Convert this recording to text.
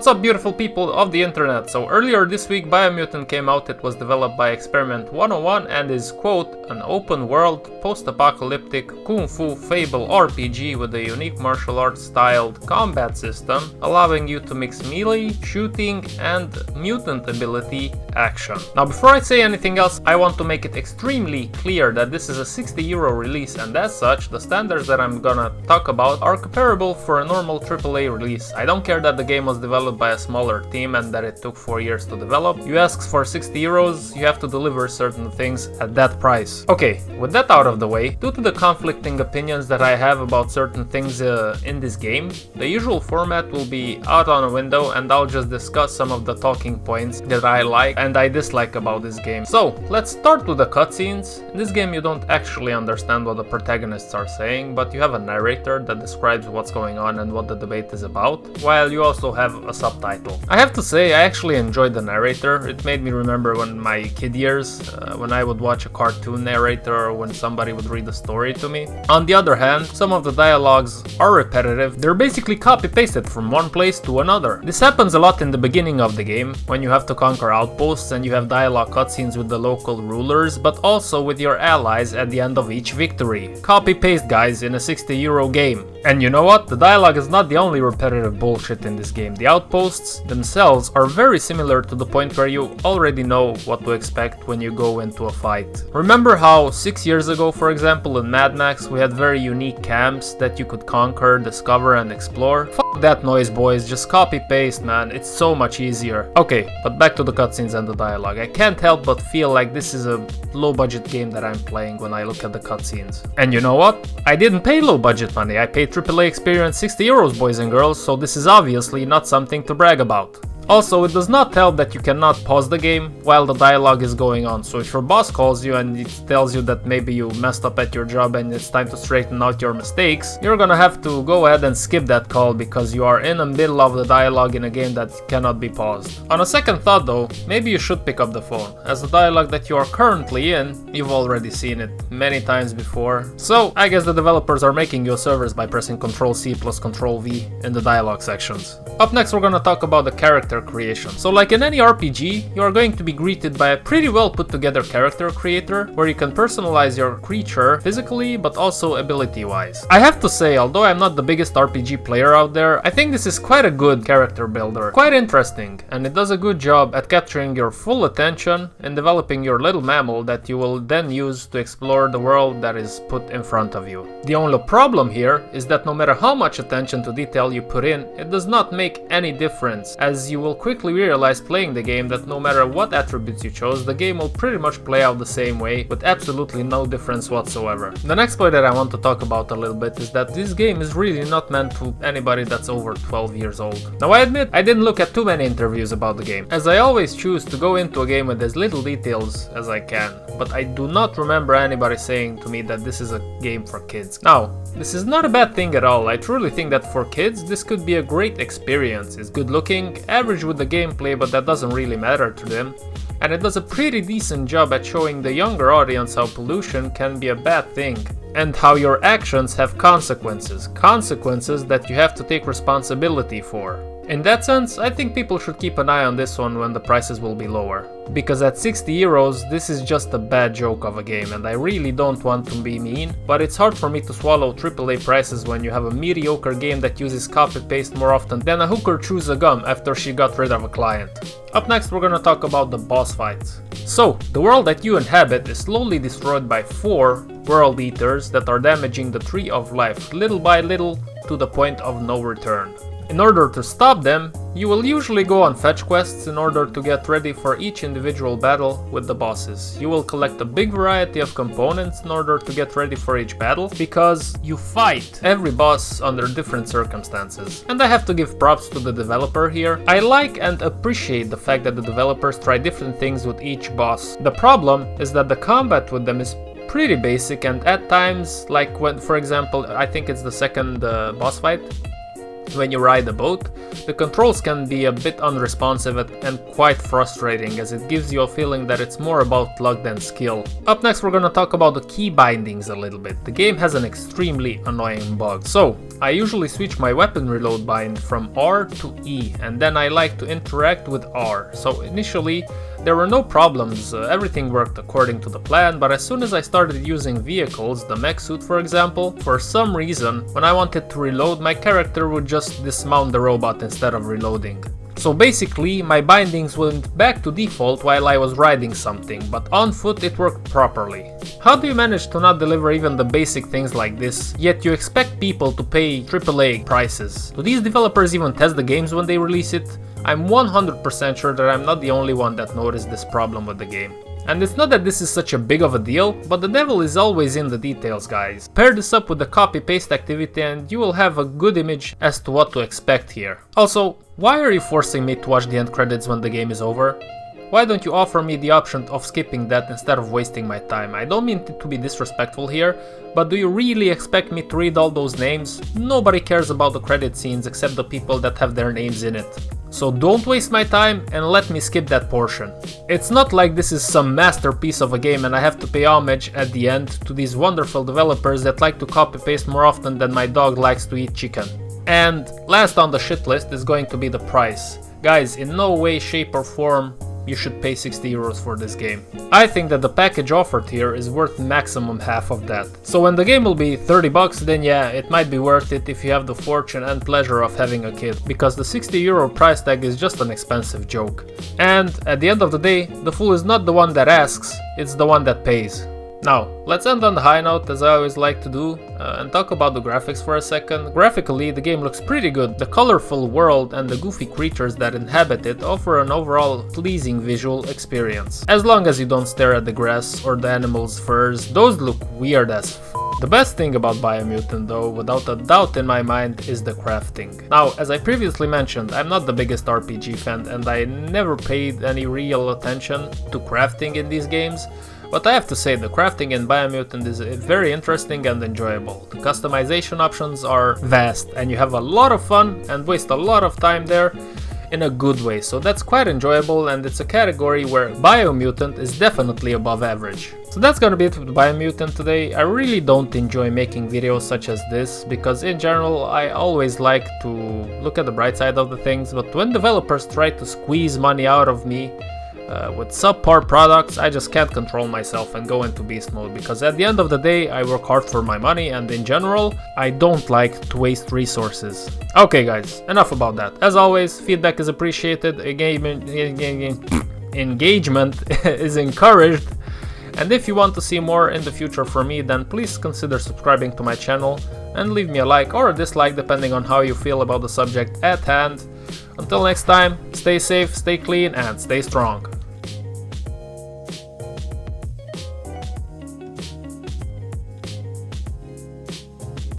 What's up, beautiful people of the internet? So earlier this week Biomutant came out. It was developed by Experiment 101 and is, quote, an open world, post-apocalyptic, kung fu fable RPG with a unique martial arts styled combat system, allowing you to mix melee, shooting and mutant ability action. Now before I say anything else, I want to make it extremely clear that this is a €60 release, and as such the standards that I'm gonna talk about are comparable for a normal AAA release. I don't care that the game was developed by a smaller team and that it took 4 years to develop. You ask for €60, you have to deliver certain things at that price. Okay, with that out of the way, due to the conflicting opinions that I have about certain things in this game, the usual format will be out on a window and I'll just discuss some of the talking points that I like and I dislike about this game. So, let's start with the cutscenes. In this game you don't actually understand what the protagonists are saying, but you have a narrator that describes what's going on and what the debate is about, while you also have a subtitle. I have to say, I actually enjoyed the narrator. It made me remember when my kid years, when I would watch a cartoon narrator or when somebody would read a story to me. On the other hand, some of the dialogues are repetitive. They're basically copy-pasted from one place to another. This happens a lot in the beginning of the game, when you have to conquer outposts and you have dialogue cutscenes with the local rulers, but also with your allies at the end of each victory. Copy-paste, guys, in a €60 game. And you know what? The dialogue is not the only repetitive bullshit in this game. The outposts themselves are very similar to the point where you already know what to expect when you go into a fight. Remember how 6 years ago, for example, in Mad Max, we had very unique camps that you could conquer, discover and explore? Fuck that noise, boys, just copy-paste, man, it's so much easier. Okay, but back to the cutscenes and the dialogue. I can't help but feel like this is a low-budget game that I'm playing when I look at the cutscenes. And you know what? I didn't pay low-budget money, I paid AAA experience €60, boys and girls, so this is obviously not something to brag about. Also, it does not help that you cannot pause the game while the dialogue is going on, so if your boss calls you and it tells you that maybe you messed up at your job and it's time to straighten out your mistakes, you're gonna have to go ahead and skip that call because you are in the middle of the dialogue in a game that cannot be paused. On a second thought though, maybe you should pick up the phone, as the dialogue that you are currently in, you've already seen it many times before. So, I guess the developers are making you a service by pressing Ctrl+C plus Ctrl+V in the dialogue sections. Up next we're gonna talk about the character creation. So like in any RPG, you are going to be greeted by a pretty well put together character creator where you can personalize your creature physically but also ability wise. I have to say, although I'm not the biggest RPG player out there, I think this is quite a good character builder, quite interesting, and it does a good job at capturing your full attention and developing your little mammal that you will then use to explore the world that is put in front of you. The only problem here is that no matter how much attention to detail you put in, it does not make any difference, as you will quickly realize playing the game that no matter what attributes you chose, the game will pretty much play out the same way with absolutely no difference whatsoever. The next point that I want to talk about a little bit is that this game is really not meant to anybody that's over 12 years old. Now I admit I didn't look at too many interviews about the game, as I always choose to go into a game with as little details as I can, but I do not remember anybody saying to me that this is a game for kids. Now, this is not a bad thing at all. I truly think that for kids this could be a great experience. It's good looking, average with the gameplay, but that doesn't really matter to them, and it does a pretty decent job at showing the younger audience how pollution can be a bad thing and how your actions have consequences that you have to take responsibility for. In that sense, I think people should keep an eye on this one when the prices will be lower. Because at €60, this is just a bad joke of a game, and I really don't want to be mean, but it's hard for me to swallow AAA prices when you have a mediocre game that uses copy-paste more often than a hooker chews a gum after she got rid of a client. Up next we're gonna talk about the boss fights. So, the world that you inhabit is slowly destroyed by 4 world eaters that are damaging the Tree of Life little by little to the point of no return. In order to stop them, you will usually go on fetch quests in order to get ready for each individual battle with the bosses. You will collect a big variety of components in order to get ready for each battle, because you fight every boss under different circumstances. And I have to give props to the developer here. I like and appreciate the fact that the developers try different things with each boss. The problem is that the combat with them is pretty basic, and at times, like when, for example, I think it's the second boss fight, When you ride a boat, the controls can be a bit unresponsive and quite frustrating, as it gives you a feeling that it's more about luck than skill. Up next, we're gonna talk about the key bindings a little bit. The game has an extremely annoying bug. So, I usually switch my weapon reload bind from R to E, and then I like to interact with R. So initially, there were no problems, everything worked according to the plan, but as soon as I started using vehicles, the mech suit for example, for some reason, when I wanted to reload, my character would just dismount the robot instead of reloading. So basically, my bindings went back to default while I was riding something, but on foot it worked properly. How do you manage to not deliver even the basic things like this, yet you expect people to pay AAA prices? Do these developers even test the games when they release it? I'm 100% sure that I'm not the only one that noticed this problem with the game. And it's not that this is such a big of a deal, but the devil is always in the details, guys. Pair this up with the copy-paste activity and you will have a good image as to what to expect here. Also, why are you forcing me to watch the end credits when the game is over? Why don't you offer me the option of skipping that instead of wasting my time? I don't mean to be disrespectful here, but do you really expect me to read all those names? Nobody cares about the credit scenes except the people that have their names in it. So don't waste my time and let me skip that portion. It's not like this is some masterpiece of a game and I have to pay homage at the end to these wonderful developers that like to copy paste more often than my dog likes to eat chicken. And last on the shit list is going to be the price. Guys, in no way, shape or form you should pay 60 euros for this game. I think that the package offered here is worth maximum half of that. So when the game will be 30 bucks, then yeah, it might be worth it if you have the fortune and pleasure of having a kid, because the 60 euro price tag is just an expensive joke. And at the end of the day, the fool is not the one that asks, it's the one that pays. Now, let's end on the high note, as I always like to do, and talk about the graphics for a second. Graphically, the game looks pretty good. The colorful world and the goofy creatures that inhabit it offer an overall pleasing visual experience. As long as you don't stare at the grass or the animals' furs, those look weird as f. The best thing about Biomutant though, without a doubt in my mind, is the crafting. Now, as I previously mentioned, I'm not the biggest RPG fan and I never paid any real attention to crafting in these games. But I have to say, the crafting in Biomutant is very interesting and enjoyable. The customization options are vast and you have a lot of fun and waste a lot of time there in a good way, so that's quite enjoyable and it's a category where Biomutant is definitely above average. So that's gonna be it with Biomutant today. I really don't enjoy making videos such as this because in general I always like to look at the bright side of the things, but when developers try to squeeze money out of me with subpar products, I just can't control myself and go into beast mode, because at the end of the day I work hard for my money and in general I don't like to waste resources. Okay guys, enough about that. As always, feedback is appreciated, engagement is encouraged, and if you want to see more in the future from me, then please consider subscribing to my channel and leave me a like or a dislike depending on how you feel about the subject at hand. Until next time, stay safe, stay clean and stay strong.